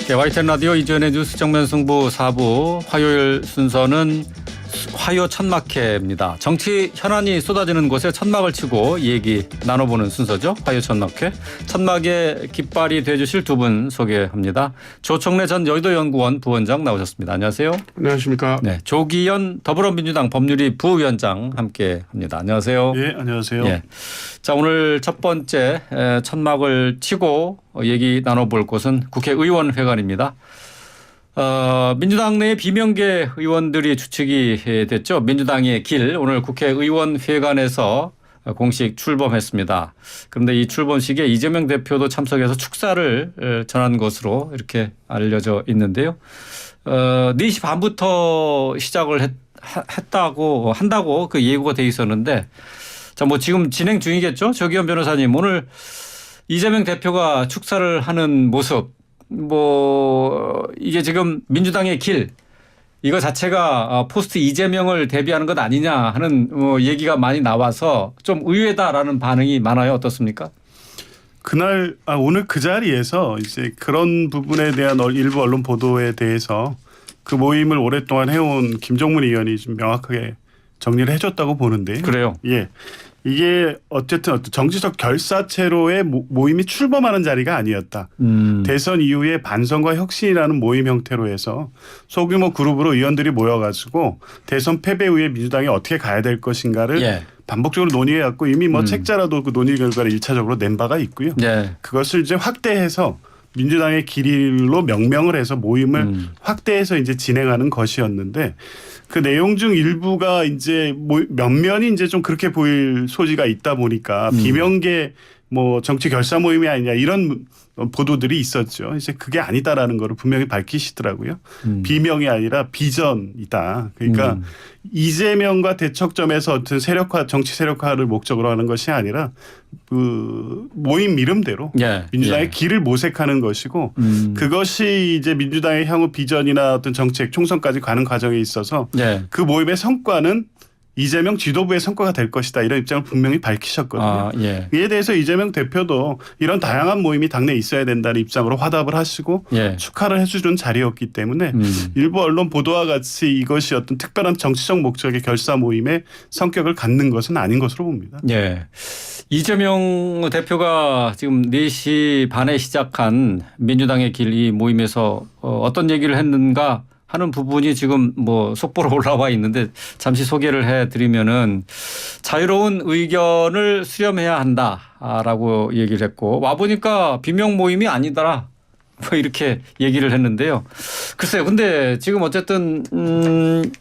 네, YTN 라디오 이전의 뉴스 정면 승부 4부 화요일 순서는 화요 천막회입니다. 정치 현안이 쏟아지는 곳에 천막을 치고 얘기 나눠보는 순서죠. 화요 천막회. 천막의 깃발이 돼주실 두 분 소개합니다. 조청래 전 여의도연구원 부원장 나오셨습니다. 안녕하세요. 안녕하십니까. 네, 조기현 더불어민주당 법률위 부위원장 함께합니다. 안녕하세요. 예, 안녕하세요. 예. 자, 오늘 첫 번째 천막을 치고 얘기 나눠볼 곳은 국회의원회관입니다. 민주당 내 비명계 의원들이 주축이 됐죠. 민주당의 길 오늘 국회의원회관에서 공식 출범했습니다. 그런데 이 출범식에 이재명 대표도 참석해서 축사를 전한 것으로 이렇게 알려져 있는데요. 4시 반부터 시작을 한다고 그 예고가 돼 있었는데 자, 뭐 지금 진행 중이겠죠. 조기현 변호사님 오늘 이재명 대표가 축사를 하는 모습 뭐 이게 지금 민주당의 길 이거 자체가 포스트 이재명을 대비하는 것 아니냐 하는 얘기가 많이 나와서 좀 의외다라는 반응이 많아요. 어떻습니까? 오늘 그 자리에서 이제 그런 부분에 대한 일부 언론 보도에 대해서 그 모임을 오랫동안 해온 김종문 의원이 좀 명확하게 정리를 해줬다고 보는데. 그래요. 예. 이게 어쨌든 정치적 결사체로의 모임이 출범하는 자리가 아니었다. 대선 이후에 반성과 혁신이라는 모임 형태로 해서 소규모 그룹으로 의원들이 모여가지고 대선 패배 후에 민주당이 어떻게 가야 될 것인가를 예. 반복적으로 논의해왔고 이미 뭐 책자라도 그 논의 결과를 1차적으로 낸 바가 있고요. 예. 그것을 이제 확대해서 민주당의 길로 명명을 해서 모임을 확대해서 이제 진행하는 것이었는데 그 내용 중 일부가 이제 면면이 이제 좀 그렇게 보일 소지가 있다 보니까 비명계 뭐 정치 결사 모임이 아니냐 이런 보도들이 있었죠. 이제 그게 아니다라는 거를 분명히 밝히시더라고요. 비명이 아니라 비전이다. 그러니까 이재명과 대척점에서 어떤 정치 세력화를 목적으로 하는 것이 아니라 그 모임 이름대로 민주당의 길을 모색하는 것이고 그것이 이제 민주당의 향후 비전이나 어떤 정책 총선까지 가는 과정에 있어서 그 모임의 성과는 이재명 지도부의 성과가 될 것이다. 이런 입장을 분명히 밝히셨거든요. 이에 대해서 이재명 대표도 이런 다양한 모임이 당내에 있어야 된다는 입장으로 화답을 하시고 축하를 해주는 자리였기 때문에 일부 언론 보도와 같이 이것이 어떤 특별한 정치적 목적의 결사 모임의 성격을 갖는 것은 아닌 것으로 봅니다. 이재명 대표가 지금 4시 반에 시작한 민주당의 길 이 모임에서 어떤 얘기를 했는가 하는 부분이 지금 뭐 속보로 올라와 있는데 잠시 소개를 해드리면은 자유로운 의견을 수렴해야 한다라고 얘기를 했고 와보니까 비명 모임이 아니더라 뭐 이렇게 얘기를 했는데요. 글쎄요. 근데 지금 어쨌든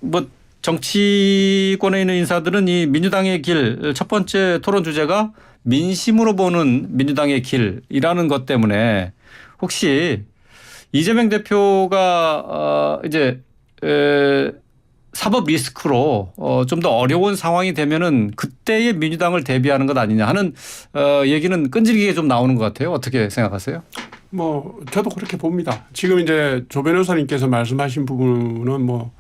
뭐 정치권에 있는 인사들은 이 민주당의 길 첫 번째 토론 주제가 민심으로 보는 민주당의 길이라는 것 때문에 혹시 이재명 대표가 이제 사법 리스크로 좀 더 어려운 상황이 되면은 그때의 민주당을 대비하는 것 아니냐 하는 얘기는 끈질기게 좀 나오는 것 같아요. 어떻게 생각하세요? 뭐 저도 그렇게 봅니다. 지금 이제 조 변호사님께서 말씀하신 부분은 뭐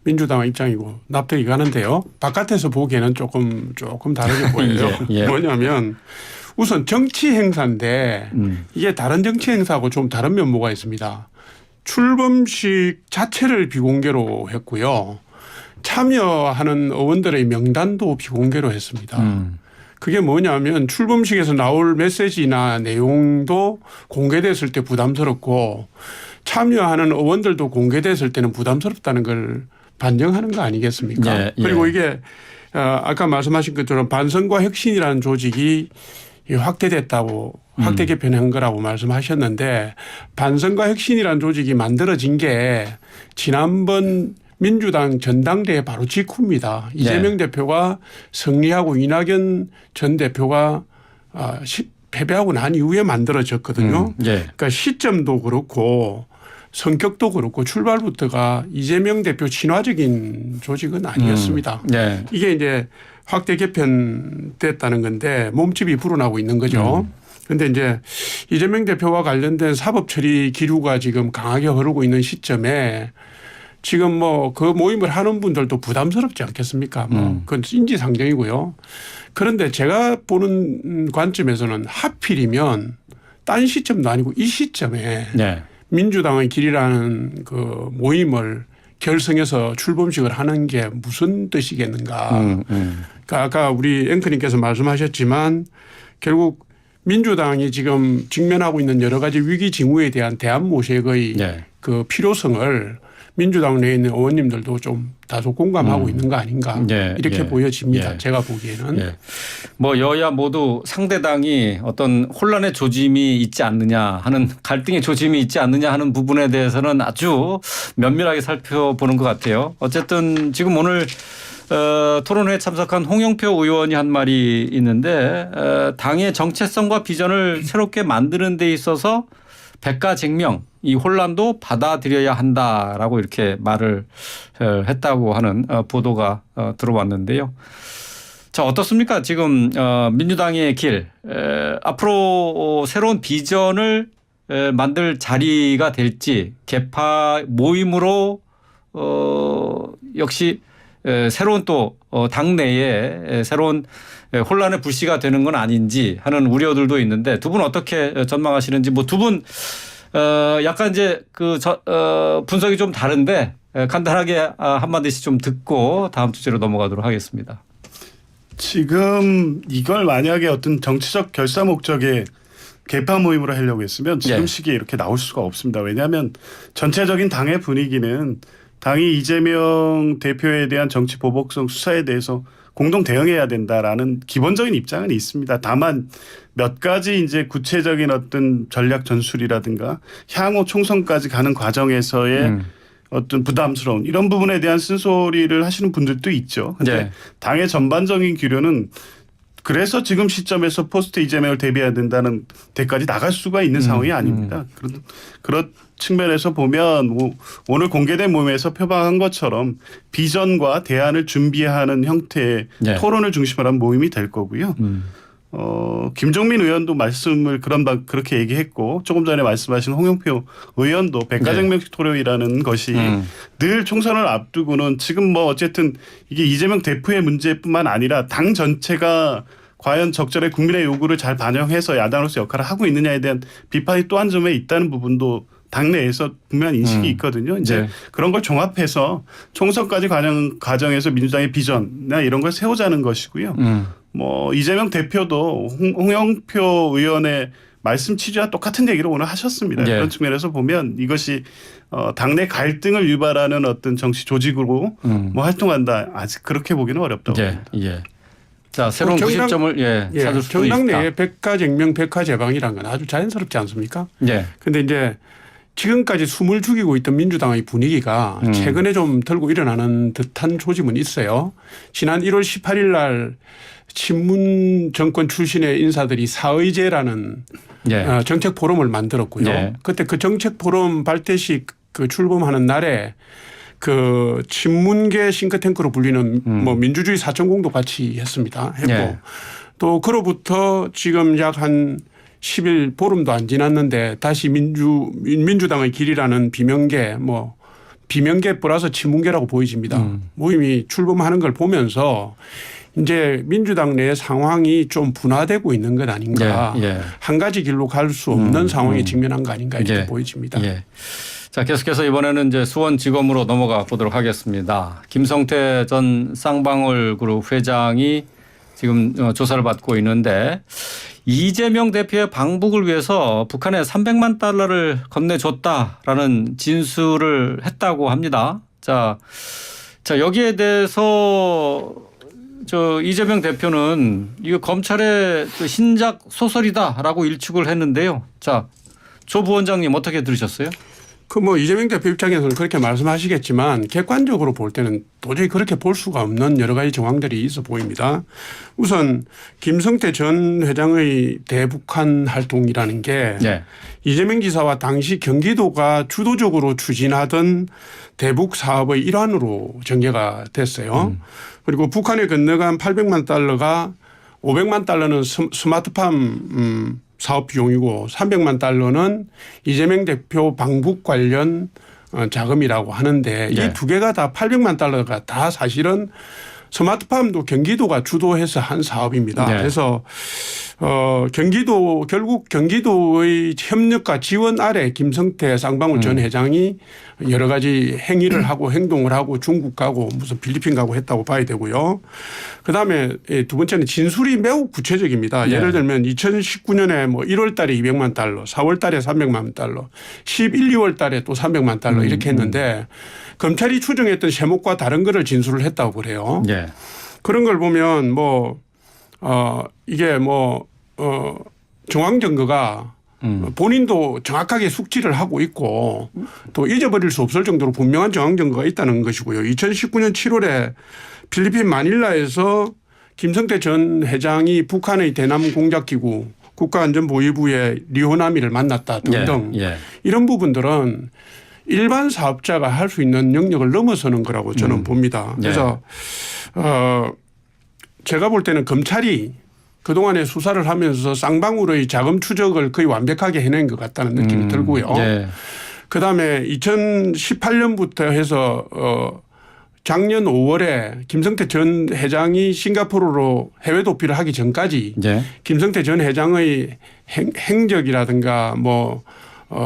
민주당 입장이고 납득이 가는데요. 바깥에서 보기에는 조금 다르게 보여요. 뭐냐면 우선 정치 행사인데 이게 다른 정치 행사하고 좀 다른 면모가 있습니다. 출범식 자체를 비공개로 했고요. 참여하는 의원들의 명단도 비공개로 했습니다. 그게 뭐냐면 출범식에서 나올 메시지나 내용도 공개됐을 때 부담스럽고 참여하는 의원들도 공개됐을 때는 부담스럽다는 걸 반증하는 거 아니겠습니까? 그리고 이게 아까 말씀하신 것처럼 반성과 혁신이라는 조직이 확대됐다고 확대 개편한 거라고 말씀하셨는데 반성과 혁신이라는 조직이 만들어진 게 지난번 민주당 전당대회 바로 직후입니다. 이재명 대표가 승리하고 이낙연 전 대표가 패배하고 난 이후에 만들어졌거든요. 그러니까 시점도 그렇고 성격도 그렇고 출발부터가 이재명 대표 친화적인 조직은 아니었습니다. 이게 이제 확대 개편됐다는 건데 몸집이 불어나고 있는 거죠. 그런데 이제 이재명 대표와 관련된 사법 처리 기류가 지금 강하게 흐르고 있는 시점에 지금 뭐 그 모임을 하는 분들도 부담스럽지 않겠습니까? 뭐 그건 인지상정이고요. 그런데 제가 보는 관점에서는 하필이면 딴 시점도 아니고 이 시점에 민주당의 길이라는 그 모임을 결성해서 출범식을 하는 게 무슨 뜻이겠는가. 그러니까 아까 우리 앵커님께서 말씀하셨지만 결국 민주당이 지금 직면하고 있는 여러 가지 위기 징후에 대한 대안 모색의 네. 그 필요성을 민주당 내에 있는 의원님들도 좀 다소 공감하고 있는 거 아닌가 예, 이렇게 예, 보여집니다. 예. 제가 보기에는. 예. 뭐 여야 모두 상대당이 어떤 혼란의 조짐이 있지 않느냐 하는 갈등의 조짐이 있지 않느냐 하는 부분에 대해서는 아주 면밀하게 살펴보는 것 같아요. 어쨌든 지금 오늘 토론회에 참석한 홍영표 의원이 한 말이 있는데 당의 정체성과 비전을 새롭게 만드는 데 있어서 백가쟁명 이 혼란도 받아들여야 한다라고 이렇게 말을 했다고 하는 보도가 들어왔는데요. 자, 어떻습니까? 지금 민주당의 길 앞으로 새로운 비전을 만들 자리가 될지 개파 모임으로 역시 새로운 또 당내에 새로운 혼란의 불씨가 되는 건 아닌지 하는 우려들도 있는데 두 분 어떻게 전망하시는지 뭐 두 분 약간 이제 분석이 좀 다른데 간단하게 한마디씩 좀 듣고 다음 주제로 넘어가도록 하겠습니다. 지금 이걸 만약에 어떤 정치적 결사 목적의 개파 모임으로 하려고 했으면 지금 예. 시기에 이렇게 나올 수가 없습니다. 왜냐하면 전체적인 당의 분위기는 당이 이재명 대표에 대한 정치 보복성 수사에 대해서 공동 대응해야 된다라는 기본적인 입장은 있습니다. 다만 몇 가지 이제 구체적인 어떤 전략 전술이라든가 향후 총선까지 가는 과정에서의 어떤 부담스러운 이런 부분에 대한 쓴소리를 하시는 분들도 있죠. 근데 네. 당의 전반적인 기류는 그래서 지금 시점에서 포스트 이재명을 대비해야 된다는 데까지 나갈 수가 있는 상황이 아닙니다. 그런 측면에서 보면 뭐 오늘 공개된 모임에서 표방한 것처럼 비전과 대안을 준비하는 형태의 네. 토론을 중심으로 한 모임이 될 거고요. 김종민 의원도 말씀을 그렇게 얘기했고 조금 전에 말씀하신 홍영표 의원도 백가쟁명식 토론이라는 것이 늘 총선을 앞두고는 지금 뭐 어쨌든 이게 이재명 대표의 문제뿐만 아니라 당 전체가 과연 적절히 국민의 요구를 잘 반영해서 야당으로서 역할을 하고 있느냐에 대한 비판이 또 한 점에 있다는 부분도 당내에서 분명한 인식이 있거든요. 이제 네. 그런 걸 종합해서 총선까지 과정에서 민주당의 비전이나 이런 걸 세우자는 것이고요. 뭐 이재명 대표도 홍영표 의원의 말씀 취지와 똑같은 얘기를 오늘 하셨습니다. 예. 그런 측면에서 보면 이것이 당내 갈등을 유발하는 어떤 정치 조직으로 뭐 활동한다. 아직 그렇게 보기는 어렵다고 예. 봅니다. 예. 자, 새로운 정당- 90점을 찾을 수도 있다. 정당 내에 백가쟁명 백가제방이라는 건 아주 자연스럽지 않습니까? 예. 그런데 이제 지금까지 숨을 죽이고 있던 민주당의 분위기가 최근에 좀 들고 일어나는 듯한 조짐은 있어요. 지난 1월 18일 날 친문 정권 출신의 인사들이 사의제라는 예. 정책 포럼을 만들었고요. 예. 그때 그 정책 포럼 발대식 그 출범하는 날에 그 친문계 싱크탱크로 불리는 뭐 민주주의 사천공도 같이 했습니다. 했고 예. 또 그로부터 지금 약 한 10일 보름도 안 지났는데 다시 민주당의 길이라는 비명계 뭐 비명계 플러스 친문계라고 보여집니다. 모임이 출범하는 걸 보면서 이제 민주당 내 상황이 좀 분화되고 있는 것 아닌가. 예. 예. 한 가지 길로 갈 수 없는 상황에 직면한 거 아닌가 이렇게 예. 보여집니다. 예. 자, 계속해서 이번에는 이제 수원지검으로 넘어가 보도록 하겠습니다. 김성태 전 쌍방울 그룹 회장이 지금 조사를 받고 있는데 이재명 대표의 방북을 위해서 북한에 300만 달러를 건네줬다라는 진술을 했다고 합니다. 자, 여기에 대해서 이재명 대표는 이거 검찰의 신작 소설이다라고 일축을 했는데요. 자, 조 부원장님 어떻게 들으셨어요? 그 뭐 이재명 대표 입장에서는 그렇게 말씀하시겠지만 객관적으로 볼 때는 도저히 그렇게 볼 수가 없는 여러 가지 정황들이 있어 보입니다. 우선 김성태 전 회장의 대북한 활동이라는 게 네. 이재명 지사와 당시 경기도가 주도적으로 추진하던 대북 사업의 일환으로 전개가 됐어요. 그리고 북한에 건너간 800만 달러가 500만 달러는 스마트팜 사업 비용이고 300만 달러는 이재명 대표 방북 관련 자금이라고 하는데 네. 이 두 개가 다 800만 달러가 다 사실은 스마트팜도 경기도가 주도해서 한 사업입니다. 네. 그래서 결국 경기도의 협력과 지원 아래 김성태 쌍방울 전 회장이 여러 가지 행위를 하고 행동을 하고 중국 가고 무슨 필리핀 가고 했다고 봐야 되고요. 그다음에 두 번째는 진술이 매우 구체적입니다. 네. 예를 들면 2019년에 뭐 1월 달에 200만 달러, 4월 달에 300만 달러, 11, 2월 달에 또 300만 달러 이렇게 했는데 검찰이 추정했던 세목과 다른 거를 진술을 했다고 그래요. 예. 그런 걸 보면 이게 정황 증거가 본인도 정확하게 숙지를 하고 있고 또 잊어버릴 수 없을 정도로 분명한 정황 증거가 있다는 것이고요. 2019년 7월에 필리핀 마닐라에서 김성태 전 회장이 북한의 대남 공작기구 국가안전보위부의 리호나미를 만났다 등등 예. 이런 부분들은 일반 사업자가 할 수 있는 영역을 넘어서는 거라고 저는 봅니다. 그래서 제가 볼 때는 검찰이 그동안에 수사를 하면서 쌍방울의 자금 추적을 거의 완벽하게 해낸 것 같다는 느낌이 들고요. 예. 그다음에 2018년부터 해서 작년 5월에 김성태 전 회장이 싱가포르로 해외 도피를 하기 전까지 예. 김성태 전 회장의 행적이라든가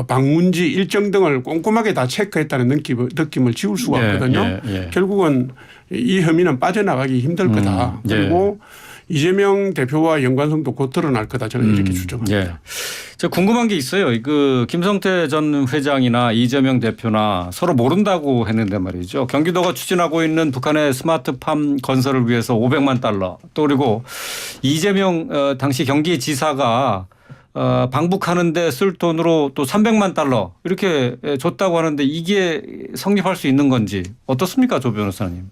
방문지 일정 등을 꼼꼼하게 다 체크했다는 느낌을 지울 수가 없거든요. 결국은 이 혐의는 빠져나가기 힘들 거다. 그리고 이재명 대표와 연관성도 곧 드러날 거다. 저는 이렇게 추정합니다. 예. 제가 궁금한 게 있어요. 그 김성태 전 회장이나 이재명 대표나 서로 모른다고 했는데 말이죠. 경기도가 추진하고 있는 북한의 스마트팜 건설을 위해서 500만 달러 또 그리고 이재명 당시 경기지사가 방북하는데 쓸 돈으로 또 300만 달러 이렇게 줬다고 하는데 이게 성립할 수 있는 건지 어떻습니까, 조 변호사님?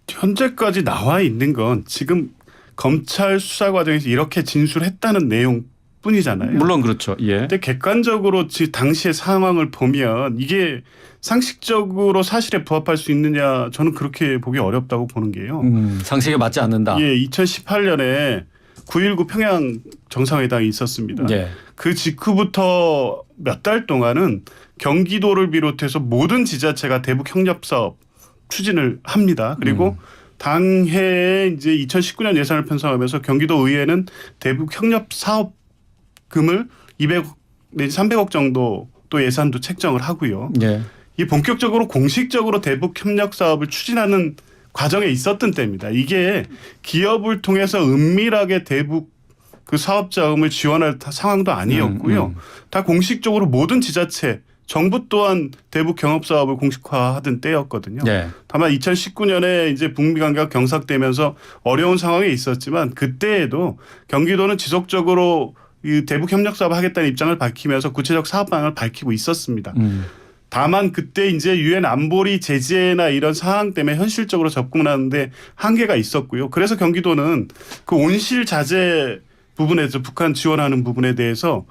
현재까지 나와 있는 건 지금 검찰 수사 과정에서 이렇게 진술했다는 내용뿐이잖아요. 물론 그렇죠. 예. 근데 객관적으로 당시의 상황을 보면 이게 상식적으로 사실에 부합할 수 있느냐 저는 그렇게 보기 어렵다고 보는 게요. 상식에 맞지 않는다. 예, 2018년에 9.19 평양 정상회담이 있었습니다. 예. 그 직후부터 몇 달 동안은 경기도를 비롯해서 모든 지자체가 대북 협력 사업 추진을 합니다. 그리고 당해에 이제 2019년 예산을 편성하면서 경기도 의회는 대북 협력 사업금을 200억 내지 300억 정도 또 예산도 책정을 하고요. 예. 이 본격적으로 공식적으로 대북 협력 사업을 추진하는 과정에 있었던 때입니다. 이게 기업을 통해서 은밀하게 대북 그 사업 자금을 지원할 상황도 아니었고요. 다 공식적으로 모든 지자체, 정부 또한 대북 경업 사업을 공식화하던 때였거든요. 예. 다만 2019년에 이제 북미 관계가 경색되면서 어려운 상황에 있었지만 그때에도 경기도는 지속적으로 이 대북 협력 사업을 하겠다는 입장을 밝히면서 구체적 사업 방안을 밝히고 있었습니다. 다만 그때 이제 유엔 안보리 제재나 이런 상황 때문에 현실적으로 접근하는데 한계가 있었고요. 그래서 경기도는 그 온실 자재 부분에서 북한 지원하는 부분에 대해서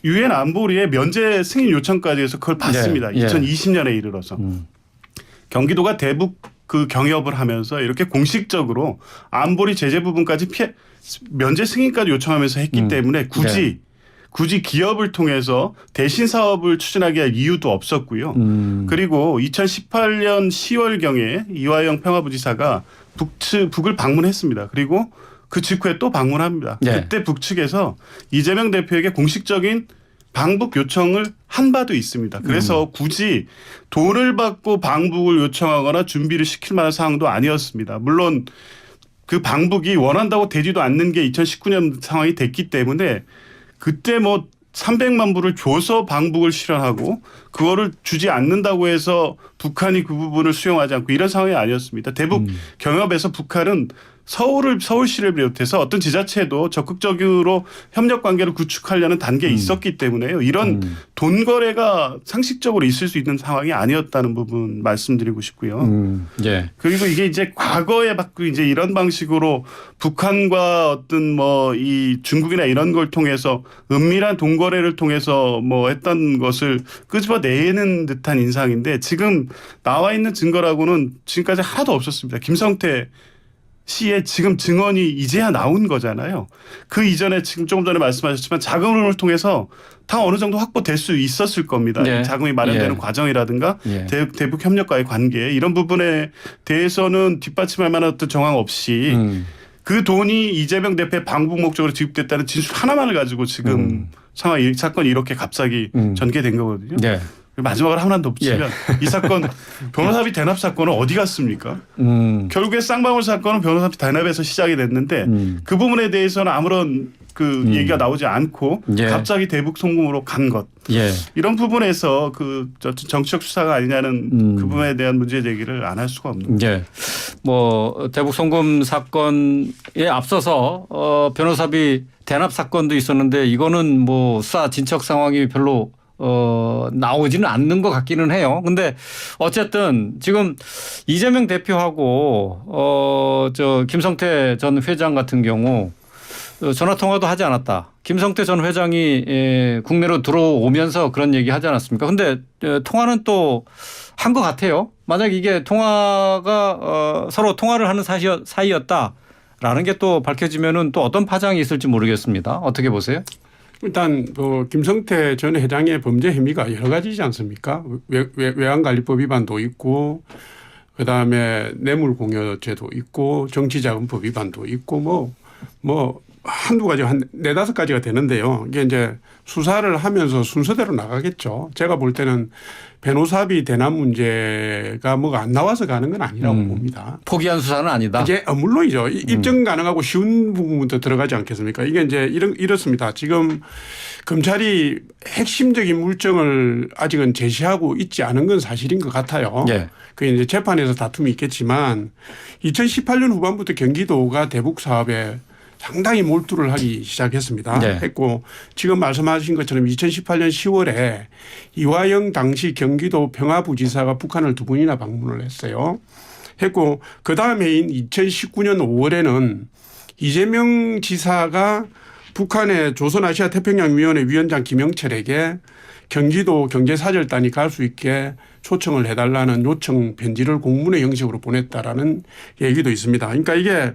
유엔 안보리에 면제 승인 요청까지 해서 그걸 받습니다. 2020년에 이르러서. 경기도가 대북 그 경협을 하면서 이렇게 공식적으로 안보리 제재 부분까지 면제 승인까지 요청하면서 했기 때문에 굳이 기업을 통해서 대신 사업을 추진하게 할 이유도 없었고요. 그리고 2018년 10월경에 이화영 평화부지사가 북을 방문했습니다. 그리고 그 직후에 또 방문합니다. 그때 북측에서 이재명 대표에게 공식적인 방북 요청을 한 바도 있습니다. 그래서 굳이 돈을 받고 방북을 요청하거나 준비를 시킬 만한 상황도 아니었습니다. 물론 그 방북이 원한다고 되지도 않는 게 2019년 상황이 됐기 때문에 그때 300만 불을 줘서 방북을 실현하고 그거를 주지 않는다고 해서 북한이 그 부분을 수용하지 않고 이런 상황이 아니었습니다. 대북 경협에서 북한은 서울시를 비롯해서 어떤 지자체도 적극적으로 협력 관계를 구축하려는 단계에 있었기 때문에요. 이런 돈 거래가 상식적으로 있을 수 있는 상황이 아니었다는 부분 말씀드리고 싶고요. 예. 그리고 이게 이제 과거에 이제 이런 방식으로 북한과 어떤 이 중국이나 이런 걸 통해서 은밀한 돈 거래를 통해서 했던 것을 끄집어내는 듯한 인상인데 지금 나와 있는 증거라고는 지금까지 하나도 없었습니다. 김성태 시에 지금 증언이 이제야 나온 거잖아요. 그 이전에 지금 조금 전에 말씀하셨지만 자금을 통해서 다 어느 정도 확보될 수 있었을 겁니다. 네. 자금이 마련되는 예. 과정이라든가 예. 대북 협력과의 관계 이런 부분에 대해서는 뒷받침할 만한 어떤 정황 없이 그 돈이 이재명 대표의 방북 목적으로 지급됐다는 진술 하나만을 가지고 지금 사건이 이렇게 갑자기 전개된 거거든요. 네. 마지막으로 하나만 더 붙이면 이 사건 변호사비 대납 사건은 어디 갔습니까? 결국에 쌍방울 사건은 변호사비 대납에서 시작이 됐는데 그 부분에 대해서는 아무런 그 얘기가 나오지 않고 예. 갑자기 대북 송금으로 간 것. 예. 이런 부분에서 그 정치적 수사가 아니냐는 그 부분에 대한 문제 제기를 안 할 수가 없는 거죠. 예. 뭐 대북 송금 사건에 앞서서 변호사비 대납 사건도 있었는데 이거는 뭐 수사 진척 상황이 별로 나오지는 않는 것 같기는 해요. 근데 어쨌든 지금 이재명 대표하고 저 김성태 전 회장 같은 경우 전화 통화도 하지 않았다. 김성태 전 회장이 국내로 들어오면서 그런 얘기 하지 않았습니까? 근데 통화는 또 한 것 같아요. 만약 이게 통화가 서로 통화를 하는 사이였다라는 게 또 밝혀지면은 또 어떤 파장이 있을지 모르겠습니다. 어떻게 보세요? 일단 김성태 전 회장의 범죄 혐의가 여러 가지지 않습니까? 외환관리법 위반도 있고 그다음에 뇌물공여죄도 있고 정치자금법 위반도 있고 뭐 한두 가지 한 네다섯 가지가 되는데요. 이게 이제 수사를 하면서 순서대로 나가겠죠. 제가 볼 때는 변호사비 대납 문제가 뭐가 안 나와서 가는 건 아니라고 봅니다. 포기한 수사는 아니다. 이제 물론이죠. 입증 가능하고 쉬운 부분부터 들어가지 않겠습니까? 이게 이제 이렇습니다. 지금 검찰이 핵심적인 물증을 아직은 제시하고 있지 않은 건 사실인 것 같아요. 예. 그게 이제 재판에서 다툼이 있겠지만 2018년 후반부터 경기도가 대북 사업에 상당히 몰두를 하기 시작했습니다. 네. 했고 지금 말씀하신 것처럼 2018년 10월에 이화영 당시 경기도 평화부지사가 북한을 2번이나 방문을 했어요. 했고 그다음 해인 2019년 5월에는 이재명 지사가 북한의 조선아시아태평양위원회 위원장 김영철에게 경기도 경제사절단이 갈 수 있게 초청을 해달라는 요청 편지를 공문의 형식으로 보냈다라는 얘기도 있습니다. 그러니까 이게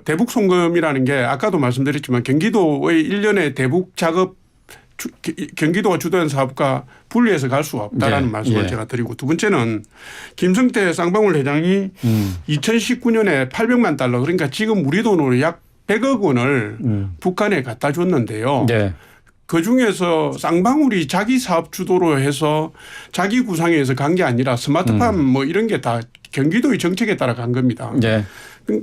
대북 송금이라는 게 아까도 말씀드렸지만 경기도의 일련의 대북 작업 경기도가 주도한 사업과 분리해서 갈 수가 없다라는 말씀을 제가 드리고 두 번째는 김성태 쌍방울 회장이 2019년에 800만 달러 그러니까 지금 우리 돈으로 약 100억 원을 북한에 갖다 줬는데요. 네. 그중에서 쌍방울이 자기 사업 주도로 해서 자기 구상에서 간 게 아니라 스마트팜 뭐 이런 게 다 경기도의 정책에 따라 간 겁니다. 네.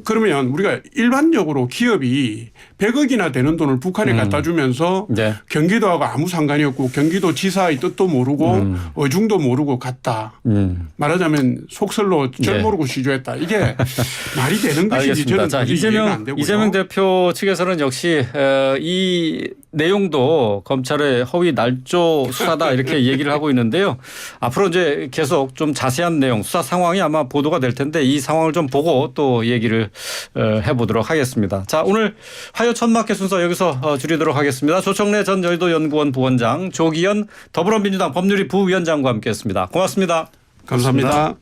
그러면 우리가 일반적으로 기업이 100억이나 되는 돈을 북한에 갖다 주면서 네. 경기도하고 아무 상관이 없고 경기도 지사의 뜻도 모르고 어중도 모르고 갔다. 말하자면 속설로 절 모르고 시주했다. 이게 말이 되는 것인지 알겠습니다. 저는 자, 이해가 안 되고요. 이재명 대표 측에서는 역시 이 내용도 검찰의 허위 날조 수사다 이렇게 얘기를 하고 있는데요. 앞으로 이제 계속 좀 자세한 내용 수사 상황이 아마 보도가 될 텐데 이 상황을 좀 보고 또 얘기를 해보도록 하겠습니다. 자, 오늘 화요 천막회 순서 여기서 줄이도록 하겠습니다. 조청래 전 여의도 연구원 부원장, 조기현 더불어민주당 법률위 부위원장과 함께했습니다. 고맙습니다. 감사합니다.